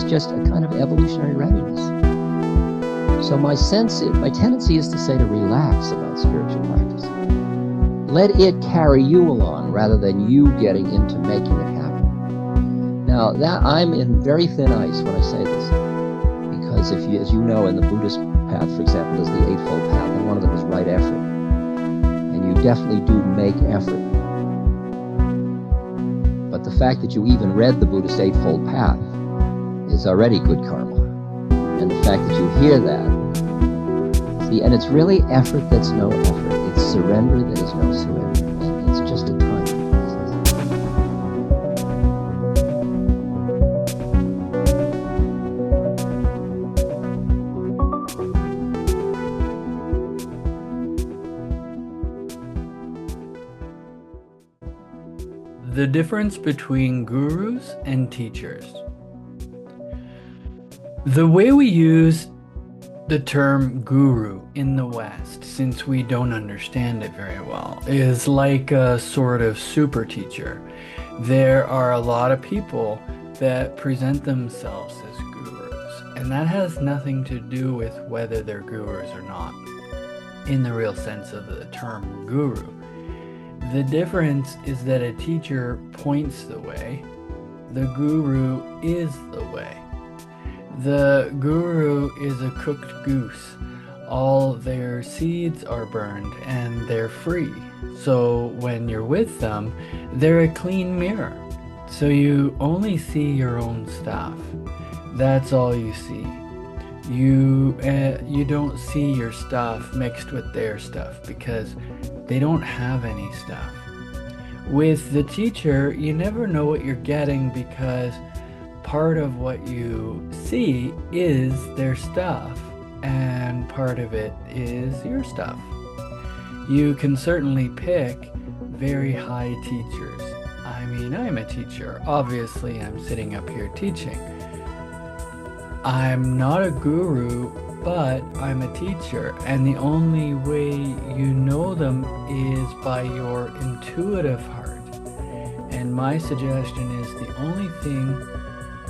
just a kind of evolutionary readiness. So my tendency is to say to relax about spiritual practice. Let it carry you along rather than you getting into making it happen. Now, that I'm in very thin ice when I say this, because as you know, in the Buddhist path, for example, there's the Eightfold Path, and one of them is right effort. And you definitely do make effort. But the fact that you even read the Buddhist Eightfold Path is already good karma. And the fact that you hear that, and it's really effort that's no effort. It's surrender that is no surrender. And it's just a time process. The difference between gurus and teachers. The way we use the term guru in the West, since we don't understand it very well, is like a sort of super teacher. There are a lot of people that present themselves as gurus, and that has nothing to do with whether they're gurus or not, in the real sense of the term guru. The difference is that a teacher points the way. The guru is the way. The guru is a cooked goose. All their seeds are burned and they're free. So when you're with them, they're a clean mirror. So you only see your own stuff. That's all you see. You don't see your stuff mixed with their stuff because they don't have any stuff. With the teacher, you never know what you're getting because part of what you see is their stuff, and part of it is your stuff. You can certainly pick very high teachers. I mean, I'm a teacher. Obviously, I'm sitting up here teaching. I'm not a guru, but I'm a teacher, and the only way you know them is by your intuitive heart. And my suggestion is the only thing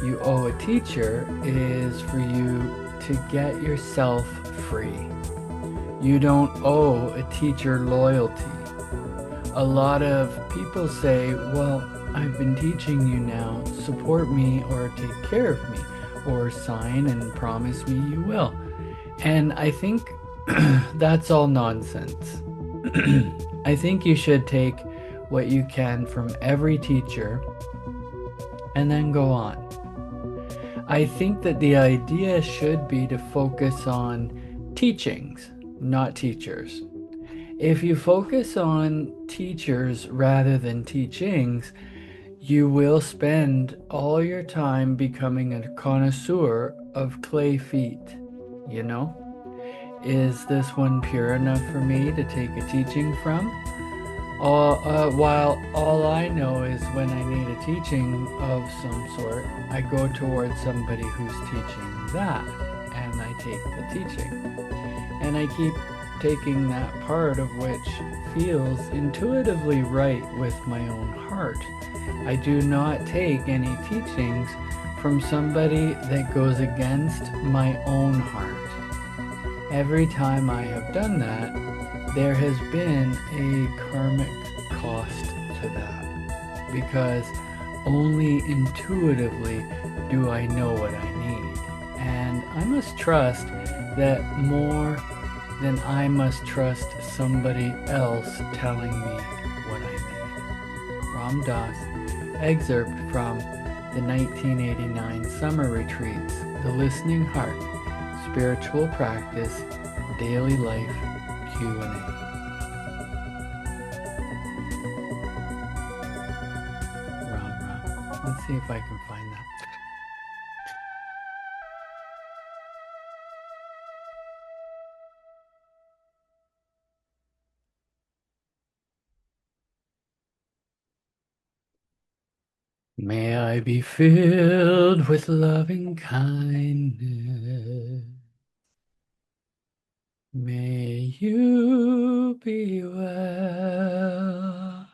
you owe a teacher is for you to get yourself free. You don't owe a teacher loyalty. A lot of people say, well, I've been teaching you now, support me or take care of me, or sign and promise me you will. And I think that's all nonsense. I think you should take what you can from every teacher and then go on. I think that the idea should be to focus on teachings, not teachers. If you focus on teachers rather than teachings, you will spend all your time becoming a connoisseur of clay feet, you know? Is this one pure enough for me to take a teaching from? While all I know is when I need a teaching of some sort, I go towards somebody who's teaching that, and I take the teaching. And I keep taking that part of which feels intuitively right with my own heart. I do not take any teachings from somebody that goes against my own heart. Every time I have done that, there has been a karmic cost to that, because only intuitively do I know what I need. And I must trust that more than I must trust somebody else telling me what I need. Ram Dass, excerpt from the 1989 Summer Retreats, The Listening Heart, Spiritual Practice, Daily Life, Q&A. Let's see if I can find that. May I be filled with loving kindness. May you be well.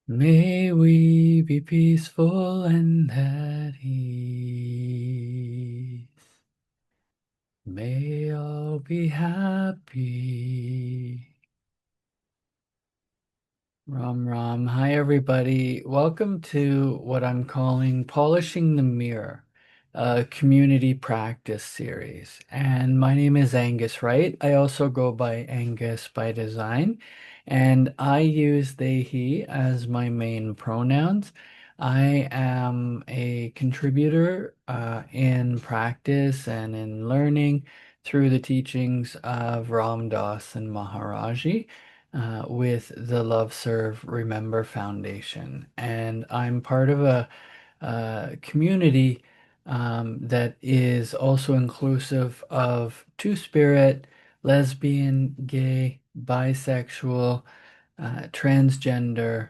May we be peaceful and at ease. May all be happy. Ram Ram. Hi, everybody. Welcome to what I'm calling Polishing the Mirror, a community practice series. And my name is Angus, right? I also go by Angus by design, and I use they, he as my main pronouns. I am a contributor in practice and in learning through the teachings of Ram Dass and Maharaji with the Love Serve Remember Foundation. And I'm part of a community that is also inclusive of two-spirit, lesbian, gay, bisexual, transgender,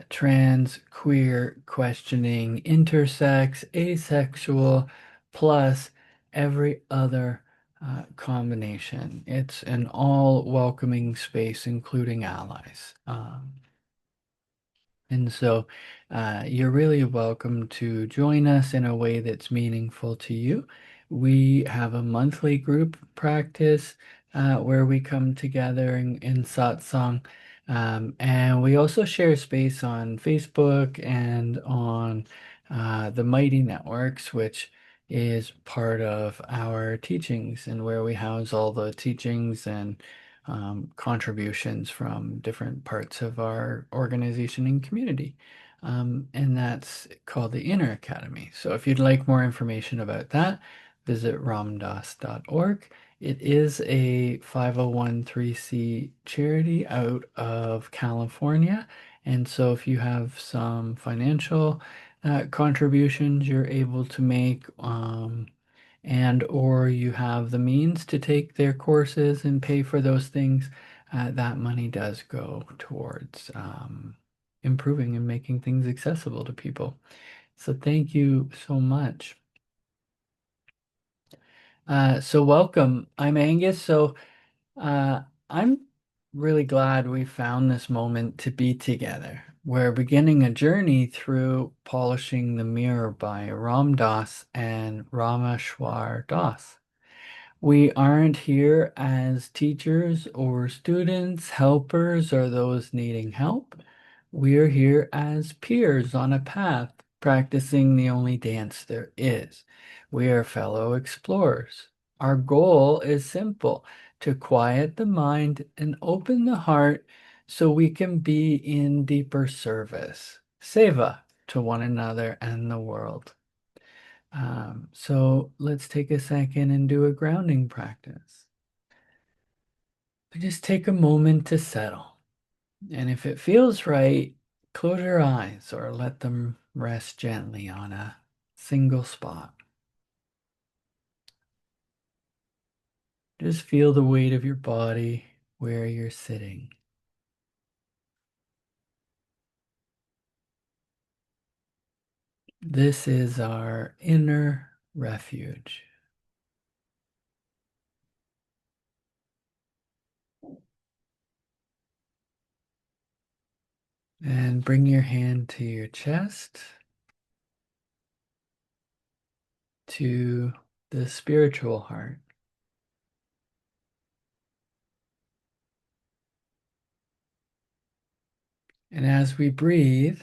trans, queer, questioning, intersex, asexual, plus every other combination. It's an all welcoming space, including allies. And so you're really welcome to join us in a way that's meaningful to you. We have a monthly group practice where we come together in satsang. And we also share space on Facebook and on the Mighty Networks, which is part of our teachings and where we house all the teachings and contributions from different parts of our organization and community. And that's called the Inner Academy. So if you'd like more information about that, visit ramdas.org. It is a 501c charity out of California. And so if you have some financial contributions you're able to make, and or you have the means to take their courses and pay for those things, that money does go towards improving and making things accessible to people. So thank you so much. So welcome. I'm Angus. So I'm really glad we found this moment to be together. We're beginning a journey through Polishing the Mirror by Ram Dass and Rameshwar Das. We aren't here as teachers or students, helpers, or those needing help. We're here as peers on a path, practicing the only dance there is. We are fellow explorers. Our goal is simple: to quiet the mind and open the heart so we can be in deeper service, seva, to one another and the world. So let's take a second and do a grounding practice. Just take a moment to settle. And if it feels right, close your eyes or let them rest gently on a single spot. Just feel the weight of your body where you're sitting. This is our inner refuge. And bring your hand to your chest, to the spiritual heart. And as we breathe,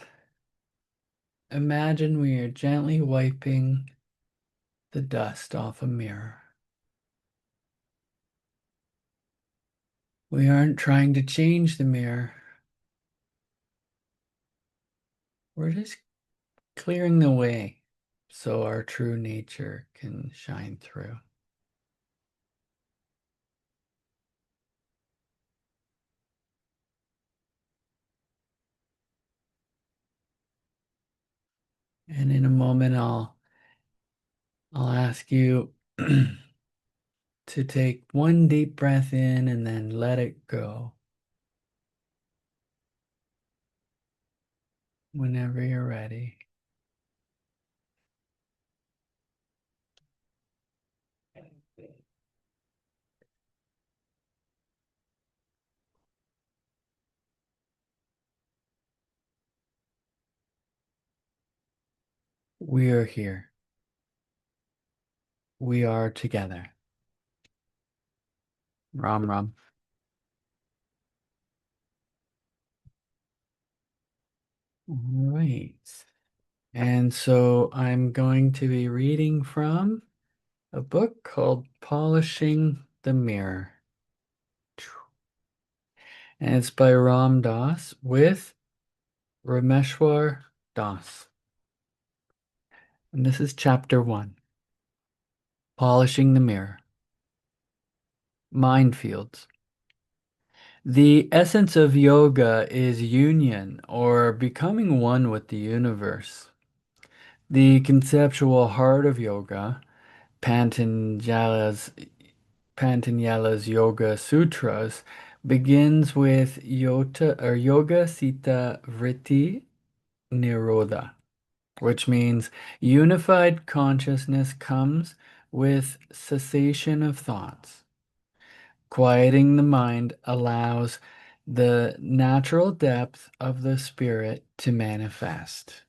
imagine we are gently wiping the dust off a mirror. We aren't trying to change the mirror. We're just clearing the way so our true nature can shine through. And in a moment, I'll ask you to take one deep breath in and then let it go whenever you're ready. We are here. We are together. Ram Ram. All right. And so I'm going to be reading from a book called Polishing the Mirror. And it's by Ram Dass with Rameshwar Das. And this is chapter 1, Polishing the Mirror. Minefields. The essence of yoga is union or becoming one with the universe. The conceptual heart of yoga, Patanjala's Yoga Sutras, begins with Yoga Sita Vritti Nirodha, which means unified consciousness comes with cessation of thoughts. Quieting the mind allows the natural depth of the spirit to manifest.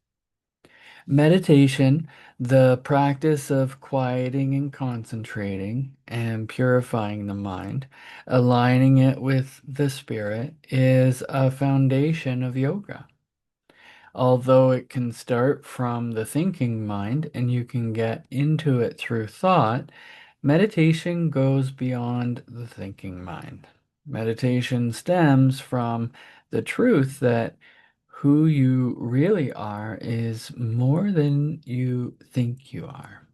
Meditation, the practice of quieting and concentrating and purifying the mind, aligning it with the spirit, is a foundation of yoga. Although it can start from the thinking mind and you can get into it through thought, meditation goes beyond the thinking mind. Meditation stems from the truth that who you really are is more than you think you are.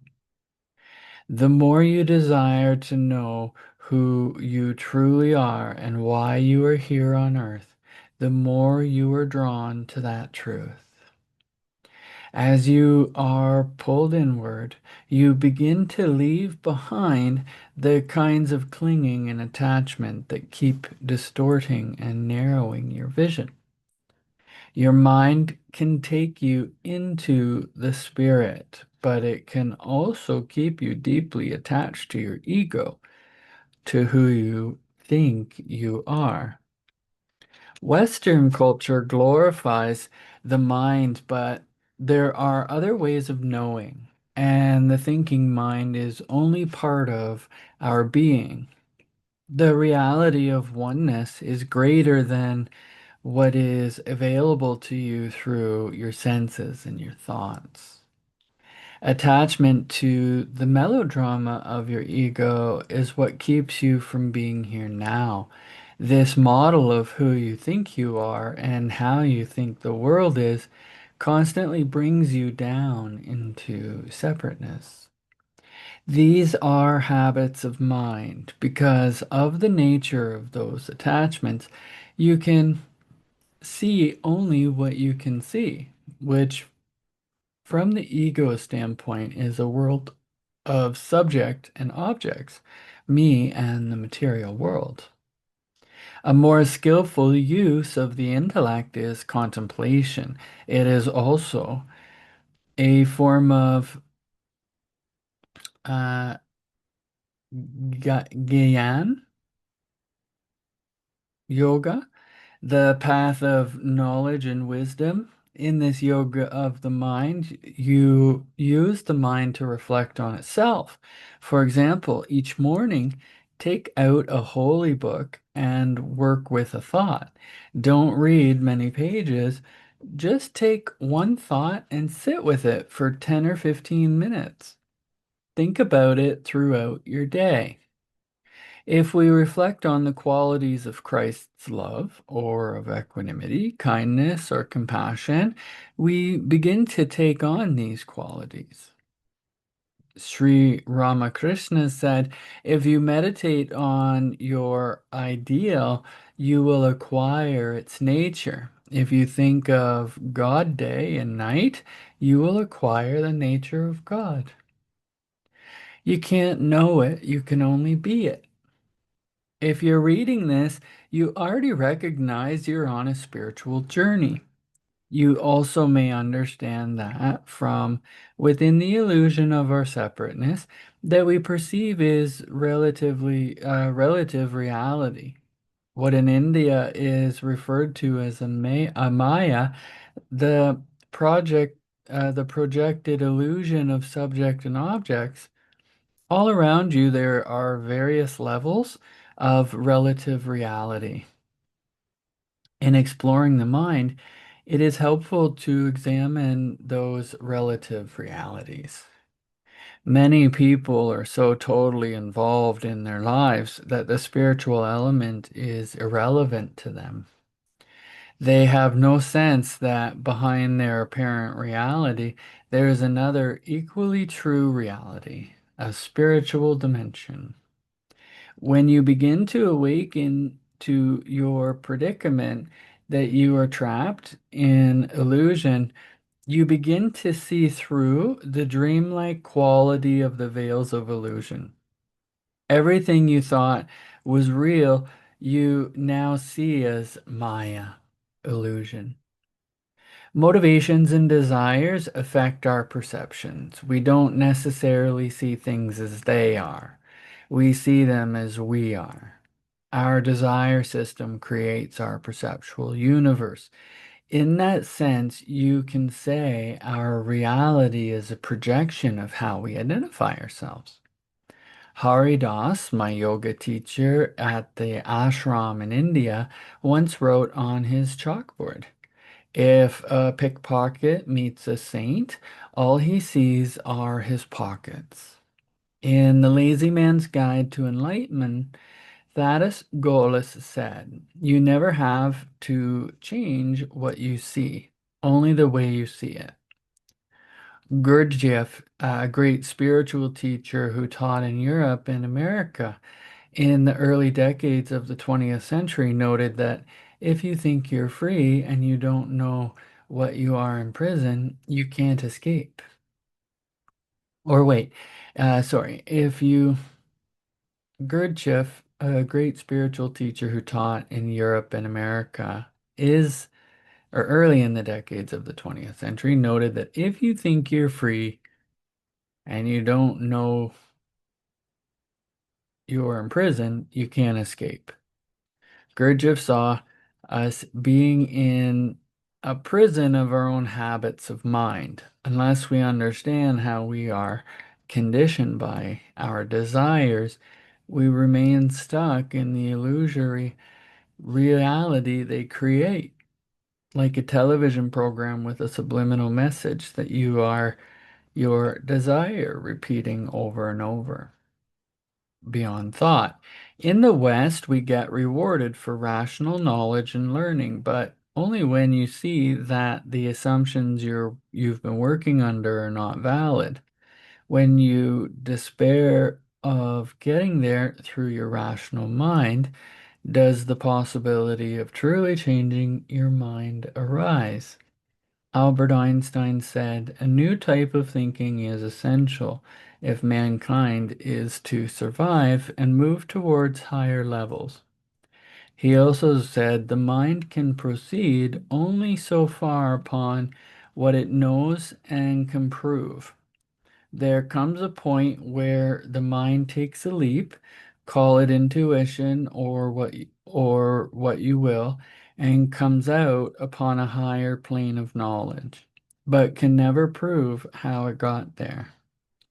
The more you desire to know who you truly are and why you are here on earth, the more you are drawn to that truth. As you are pulled inward, you begin to leave behind the kinds of clinging and attachment that keep distorting and narrowing your vision. Your mind can take you into the spirit, but it can also keep you deeply attached to your ego, to who you think you are. Western culture glorifies the mind, but there are other ways of knowing, and the thinking mind is only part of our being. The reality of oneness is greater than what is available to you through your senses and your thoughts. Attachment to the melodrama of your ego is what keeps you from being here now. This model of who you think you are and how you think the world is constantly brings you down into separateness. These are habits of mind because of the nature of those attachments. You can see only what you can see, which from the ego standpoint is a world of subject and objects, me and the material world. A more skillful use of the intellect is contemplation. It is also a form of uh, Gyan yoga, the path of knowledge and wisdom. In this yoga of the mind, you use the mind to reflect on itself. For example, each morning, take out a holy book and work with a thought. Don't read many pages. Just take one thought and sit with it for 10 or 15 minutes. Think about it throughout your day. If we reflect on the qualities of Christ's love or of equanimity, kindness, or compassion, we begin to take on these qualities. Sri Ramakrishna said, if you meditate on your ideal, you will acquire its nature. If you think of God day and night, you will acquire the nature of God. You can't know it, you can only be it. If you're reading this, you already recognize you're on a spiritual journey. You also may understand that from within the illusion of our separateness that we perceive is relative reality. What in India is referred to as a Maya, the the projected illusion of subject and objects. All around you, there are various levels of relative reality. In exploring the mind, it is helpful to examine those relative realities. Many people are so totally involved in their lives that the spiritual element is irrelevant to them. They have no sense that behind their apparent reality, there is another equally true reality, a spiritual dimension. When you begin to awaken to your predicament that you are trapped in illusion, you begin to see through the dreamlike quality of the veils of illusion. Everything you thought was real, you now see as Maya, illusion. Motivations and desires affect our perceptions. We don't necessarily see things as they are. We see them as we are. Our desire system creates our perceptual universe. In that sense, you can say our reality is a projection of how we identify ourselves. Hari Das, my yoga teacher at the ashram in India, once wrote on his chalkboard, if a pickpocket meets a saint, all he sees are his pockets. In The Lazy Man's Guide to Enlightenment, Thaddeus Golis said, you never have to change what you see, only the way you see it. Gurdjieff, a great spiritual teacher who taught in Europe and America in the early decades of the 20th century, noted that if you think you're free and you don't know what you are in prison, you can't escape. Or wait, sorry, if you Gurdjieff, a great spiritual teacher who taught in Europe and America, is, or early in the decades of the 20th century, noted that if you think you're free and you don't know you're in prison, you can't escape. Gurdjieff saw us being in a prison of our own habits of mind. Unless we understand how we are conditioned by our desires, we remain stuck in the illusory reality they create, like a television program with a subliminal message that you are your desire repeating over and over beyond thought. In the West, we get rewarded for rational knowledge and learning, but only when you see that the assumptions you've been working under are not valid. When you despair of getting there through your rational mind, does the possibility of truly changing your mind arise? Albert Einstein said, a new type of thinking is essential if mankind is to survive and move towards higher levels. He also said the mind can proceed only so far upon what it knows and can prove. There comes a point where the mind takes a leap, call it intuition or what you will, and comes out upon a higher plane of knowledge, but can never prove how it got there.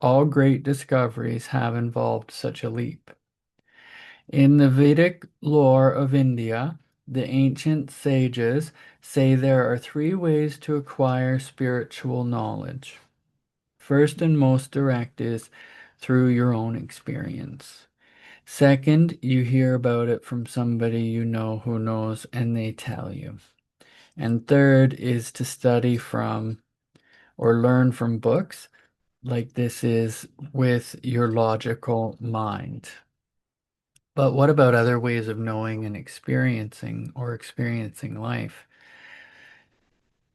All great discoveries have involved such a leap. In the Vedic lore of India, the ancient sages say there are three ways to acquire spiritual knowledge. First and most direct is through your own experience. Second, you hear about it from somebody you know who knows and they tell you. And third is to study from or learn from books, like this is with your logical mind. But what about other ways of knowing and experiencing life?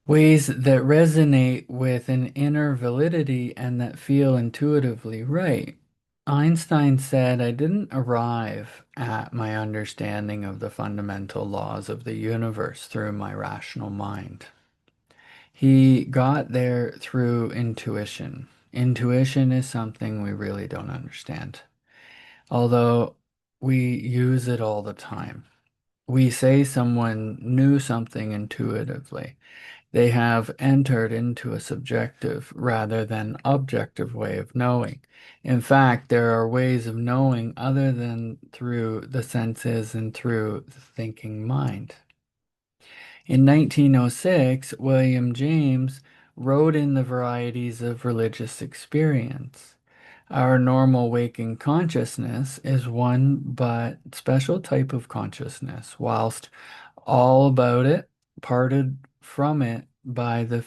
Ways that resonate with an inner validity and that feel intuitively right. Einstein said, I didn't arrive at my understanding of the fundamental laws of the universe through my rational mind. He got there through intuition. Intuition is something we really don't understand, although we use it all the time. We say someone knew something intuitively. They have entered into a subjective rather than objective way of knowing. In fact, there are ways of knowing other than through the senses and through the thinking mind. In 1906, William James wrote in the varieties of religious experience. Our normal waking consciousness is one but special type of consciousness, whilst all about it, parted from it by the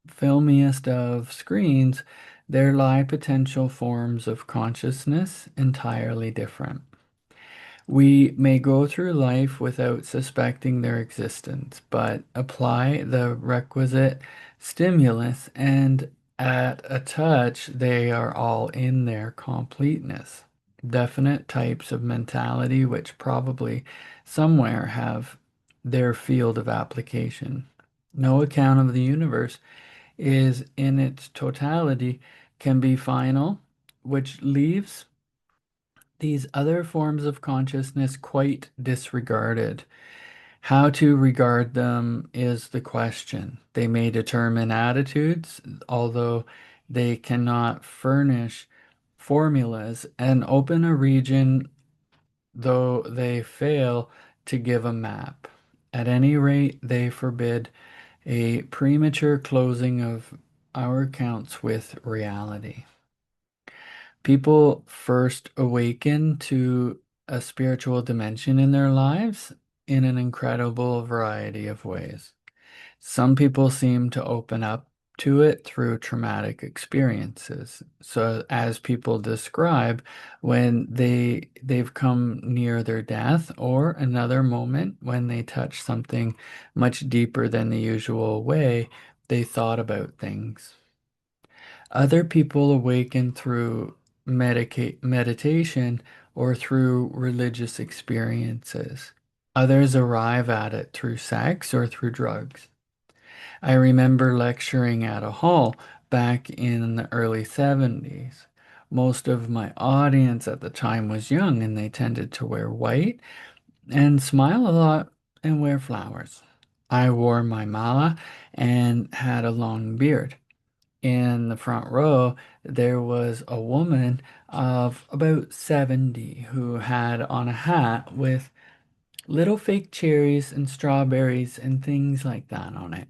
filmiest of screens, there lie potential forms of consciousness entirely different. We may go through life without suspecting their existence, but apply the requisite stimulus, and at a touch, they are all in their completeness. Definite types of mentality, which probably somewhere have their field of application. No account of the universe is in its totality can be final, which leaves these other forms of consciousness quite disregarded. How to regard them is the question. They may determine attitudes, although they cannot furnish formulas, and open a region, though they fail to give a map. At any rate, they forbid a premature closing of our accounts with reality. People first awaken to a spiritual dimension in their lives in an incredible variety of ways. Some people seem to open up to it through traumatic experiences. So as people describe when they've come near their death, or another moment when they touch something much deeper than the usual way they thought about things. Other people awaken through meditation or through religious experiences. Others arrive at it through sex or through drugs. I remember lecturing at a hall back in the early 70s. Most of my audience at the time was young, and they tended to wear white and smile a lot and wear flowers. I wore my mala and had a long beard. In the front row, there was a woman of about 70 who had on a hat with little fake cherries and strawberries and things like that on it.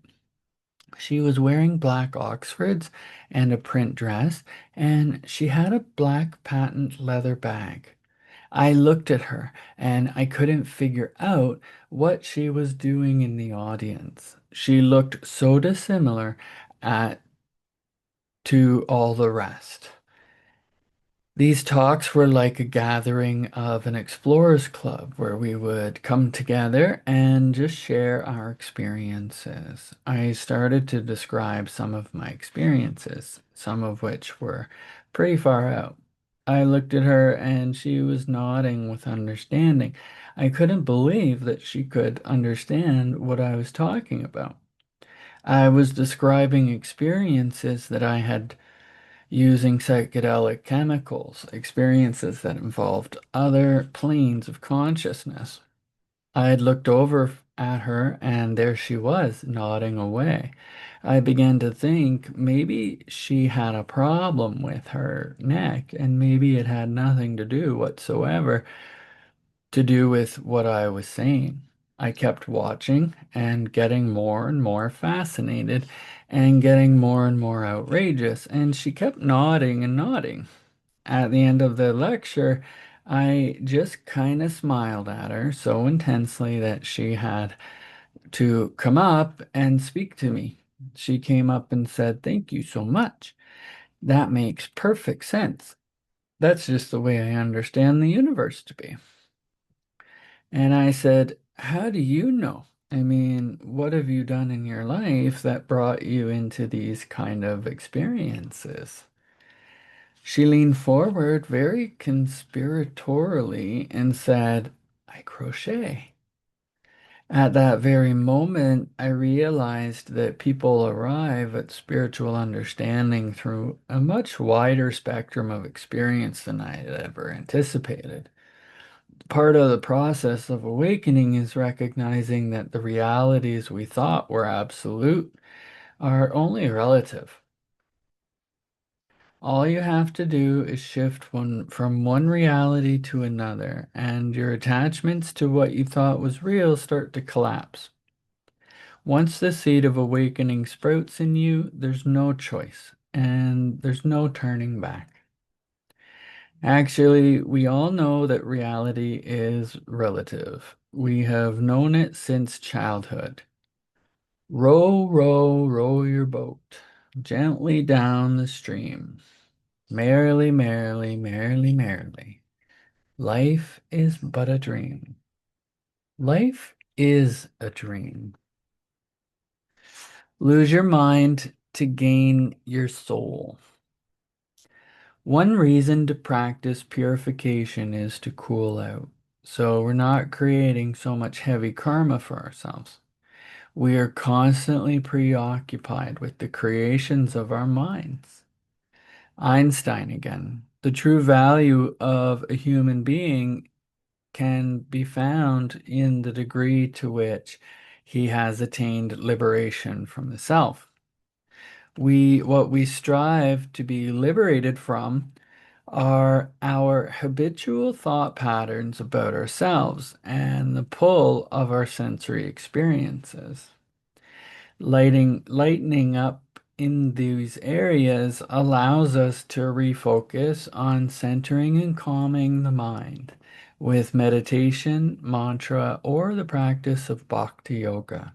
She was wearing black Oxfords and a print dress, and she had a black patent leather bag. I looked at her and I couldn't figure out what she was doing in the audience. She looked so dissimilar at to all the rest. These talks were like a gathering of an explorers club where we would come together and just share our experiences. I started to describe some of my experiences, some of which were pretty far out. I looked at her and she was nodding with understanding. I couldn't believe that she could understand what I was talking about. I was describing experiences that I had using psychedelic chemicals, experiences that involved other planes of consciousness. I had looked over at her, and there she was, nodding away. I began to think maybe she had a problem with her neck, and maybe it had nothing to do whatsoever to do with what I was saying. I kept watching and getting more and more fascinated and getting more and more outrageous, and she kept nodding and nodding. At the end of the lecture, I just kind of smiled at her so intensely that she had to come up and speak to me. She came up and said, "Thank you so much. That makes perfect sense. That's just the way I understand the universe to be." And I said, "How do you know? I mean, what have you done in your life that brought you into these kind of experiences?" She leaned forward very conspiratorially and said, "I crochet." At that very moment, I realized that people arrive at spiritual understanding through a much wider spectrum of experience than I had ever anticipated. Part of the process of awakening is recognizing that the realities we thought were absolute are only relative. All you have to do is shift from one reality to another, and your attachments to what you thought was real start to collapse. Once the seed of awakening sprouts in you, there's no choice, and there's no turning back. Actually, we all know that reality is relative. We have known it since childhood. Row, row, row your boat gently down the stream. Merrily, merrily, merrily, merrily. Life is but a dream. Life is a dream. Lose your mind to gain your soul. One reason to practice purification is to cool out. So we're not creating so much heavy karma for ourselves. We are constantly preoccupied with the creations of our minds. Einstein again. The true value of a human being can be found in the degree to which he has attained liberation from the self. What we strive to be liberated from are our habitual thought patterns about ourselves and the pull of our sensory experiences. Lightening up in these areas allows us to refocus on centering and calming the mind with meditation, mantra, or the practice of bhakti yoga.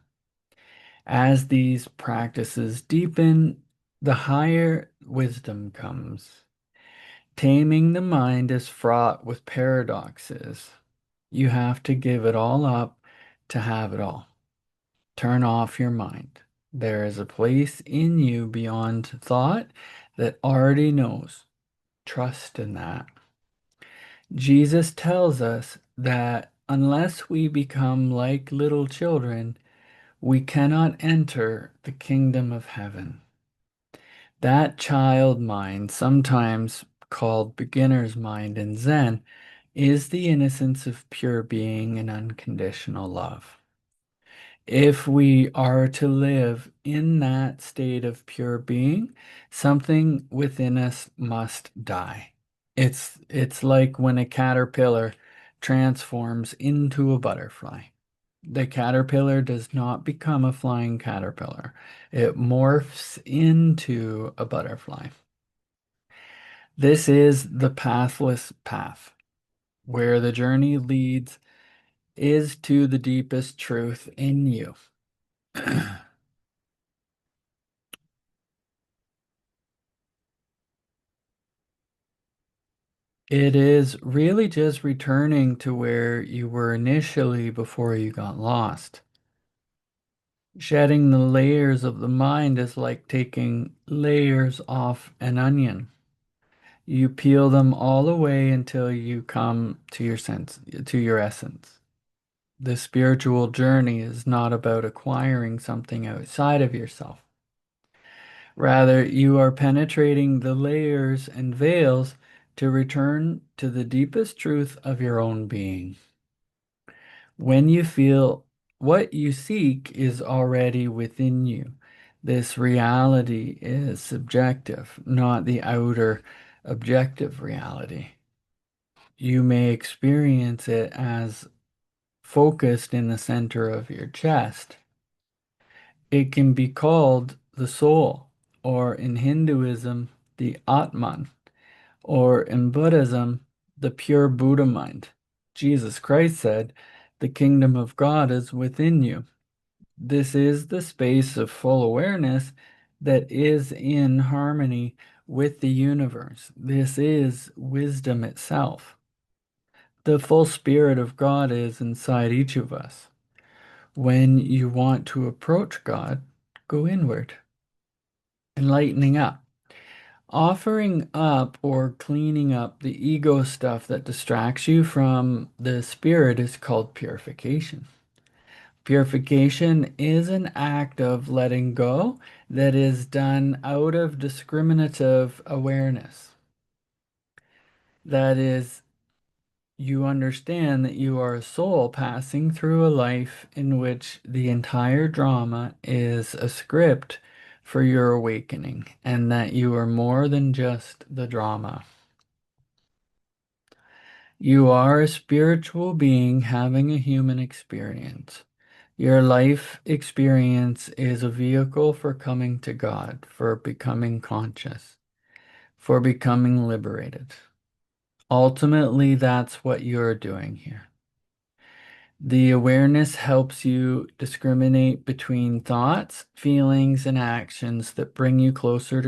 As these practices deepen, the higher wisdom comes. Taming the mind is fraught with paradoxes. You have to give it all up to have it all. Turn off your mind. There is a place in you beyond thought that already knows. Trust in that. Jesus tells us that unless we become like little children, we cannot enter the kingdom of heaven. That child mind, sometimes called beginner's mind in Zen, is the innocence of pure being and unconditional love. If we are to live in that state of pure being, something within us must die. It's like when a caterpillar transforms into a butterfly. The caterpillar does not become a flying caterpillar. It morphs into a butterfly. This is the pathless path, where the journey leads is to the deepest truth in you. It is really just returning to where you were initially before you got lost. Shedding the layers of the mind is like taking layers off an onion. You peel them all away until you come to your essence. The spiritual journey is not about acquiring something outside of yourself. Rather, you are penetrating the layers and veils to return to the deepest truth of your own being. When you feel what you seek is already within you, this reality is subjective, not the outer objective reality. You may experience it as focused in the center of your chest. It can be called the soul, or in Hinduism, the Atman, or in Buddhism, the pure Buddha mind. Jesus Christ said, "The kingdom of God is within you." This is the space of full awareness that is in harmony with the universe. This is wisdom itself. The full spirit of God is inside each of us. When you want to approach God, go inward, enlightening up. Offering up or cleaning up the ego stuff that distracts you from the spirit is called purification. Purification is an act of letting go that is done out of discriminative awareness. That is You understand that you are a soul passing through a life in which the entire drama is a script for your awakening, and that you are more than just the drama. You are a spiritual being having a human experience. Your life experience is a vehicle for coming to God, for becoming conscious, for becoming liberated. Ultimately, that's what you're doing here. The awareness helps you discriminate between thoughts, feelings, and actions that bring you closer to